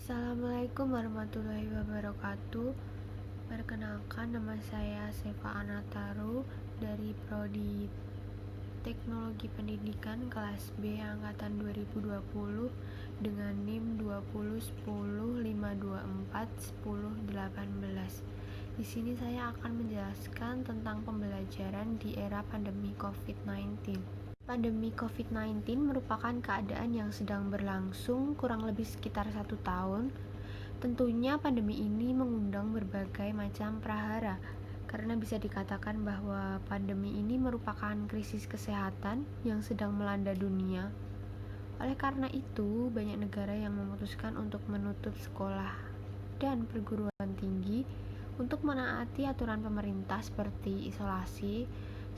Assalamualaikum warahmatullahi wabarakatuh. Perkenalkan, nama saya Seva Anataru dari Prodi Teknologi Pendidikan kelas B angkatan 2020 dengan NIM 201052410818. Di sini saya akan menjelaskan tentang pembelajaran di era pandemi COVID-19. Pandemi COVID-19 merupakan keadaan yang sedang berlangsung kurang lebih sekitar 1 tahun. Tentunya pandemi ini mengundang berbagai macam prahara, karena bisa dikatakan bahwa pandemi ini merupakan krisis kesehatan yang sedang melanda dunia. Oleh karena itu, banyak negara yang memutuskan untuk menutup sekolah dan perguruan tinggi untuk menaati aturan pemerintah seperti isolasi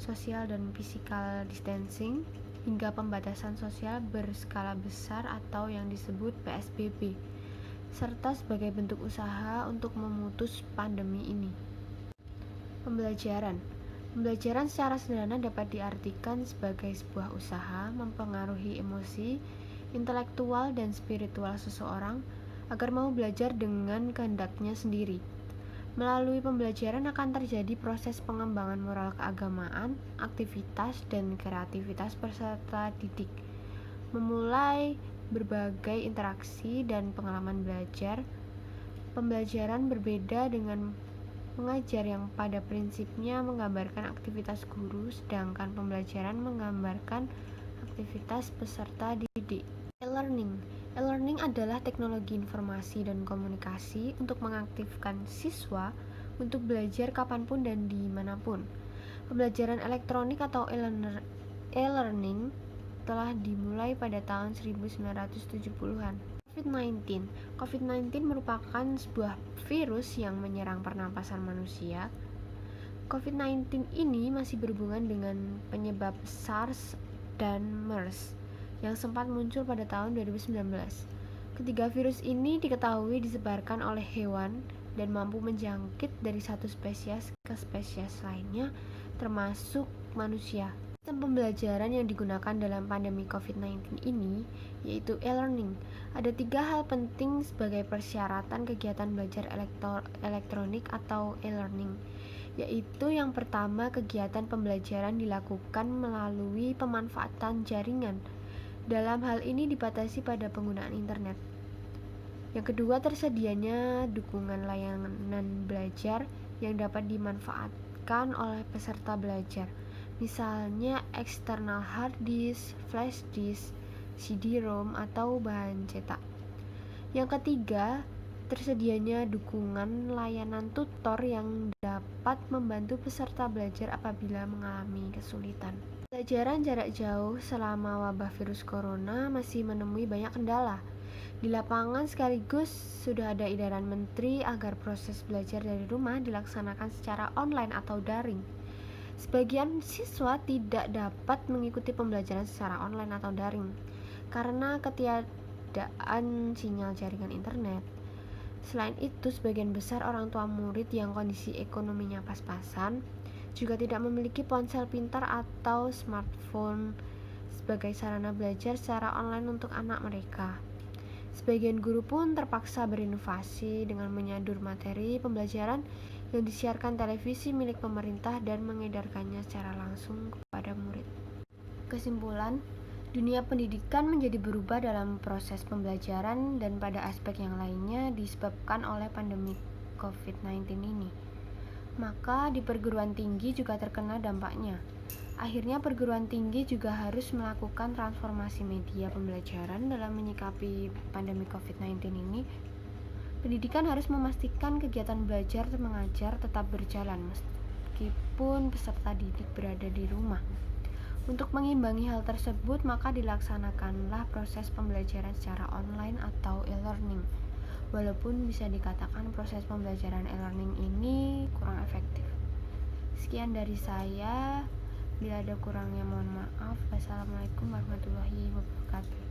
sosial dan physical distancing, hingga pembatasan sosial berskala besar atau yang disebut PSBB, serta sebagai bentuk usaha untuk memutus pandemi ini. Pembelajaran secara sederhana dapat diartikan sebagai sebuah usaha mempengaruhi emosi, intelektual, dan spiritual seseorang agar mau belajar dengan kehendaknya sendiri. Melalui pembelajaran akan terjadi proses pengembangan moral keagamaan, aktivitas, dan kreativitas peserta didik. Memulai berbagai interaksi dan pengalaman belajar, pembelajaran berbeda dengan mengajar yang pada prinsipnya menggambarkan aktivitas guru, sedangkan pembelajaran menggambarkan aktivitas peserta didik. E-learning adalah teknologi informasi dan komunikasi untuk mengaktifkan siswa untuk belajar kapanpun dan dimanapun. Pembelajaran elektronik atau e-learning telah dimulai pada tahun 1970-an. COVID-19 merupakan sebuah virus yang menyerang pernapasan manusia. COVID-19 ini masih berhubungan dengan penyebab SARS dan MERS yang sempat muncul pada tahun 2019. Ketiga virus ini diketahui disebarkan oleh hewan dan mampu menjangkit dari satu spesies ke spesies lainnya, termasuk manusia. Sistem pembelajaran yang digunakan dalam pandemi COVID-19 ini yaitu e-learning. Ada 3 hal penting sebagai persyaratan kegiatan belajar elektronik atau e-learning, yaitu yang pertama, kegiatan pembelajaran dilakukan melalui pemanfaatan jaringan. Dalam hal ini dibatasi pada penggunaan internet. Yang kedua, tersedianya dukungan layanan belajar yang dapat dimanfaatkan oleh peserta belajar, misalnya eksternal hard disk, flash disk, CD-ROM, atau bahan cetak. Yang ketiga, tersedianya dukungan layanan tutor yang dapat membantu peserta belajar apabila mengalami kesulitan. Pembelajaran jarak jauh selama wabah virus corona masih menemui banyak kendala. Di lapangan sekaligus sudah ada edaran menteri agar proses belajar dari rumah dilaksanakan secara online atau daring. Sebagian siswa tidak dapat mengikuti pembelajaran secara online atau daring karena ketiadaan sinyal jaringan internet. Selain itu, sebagian besar orang tua murid yang kondisi ekonominya pas-pasan juga tidak memiliki ponsel pintar atau smartphone sebagai sarana belajar secara online untuk anak mereka. Sebagian guru pun terpaksa berinovasi dengan menyadur materi pembelajaran yang disiarkan televisi milik pemerintah dan mengedarkannya secara langsung kepada murid. Kesimpulan, dunia pendidikan menjadi berubah dalam proses pembelajaran dan pada aspek yang lainnya disebabkan oleh pandemi COVID-19 ini. Maka di perguruan tinggi juga terkena dampaknya. Akhirnya perguruan tinggi juga harus melakukan transformasi media pembelajaran dalam menyikapi pandemi COVID-19 ini. Pendidikan harus memastikan kegiatan belajar dan mengajar tetap berjalan meskipun peserta didik berada di rumah. Untuk mengimbangi hal tersebut, maka dilaksanakanlah proses pembelajaran secara online atau e-learning. Walaupun bisa dikatakan proses pembelajaran e-learning ini kurang efektif. Sekian dari saya. Bila ada kurangnya mohon maaf. Wassalamualaikum warahmatullahi wabarakatuh.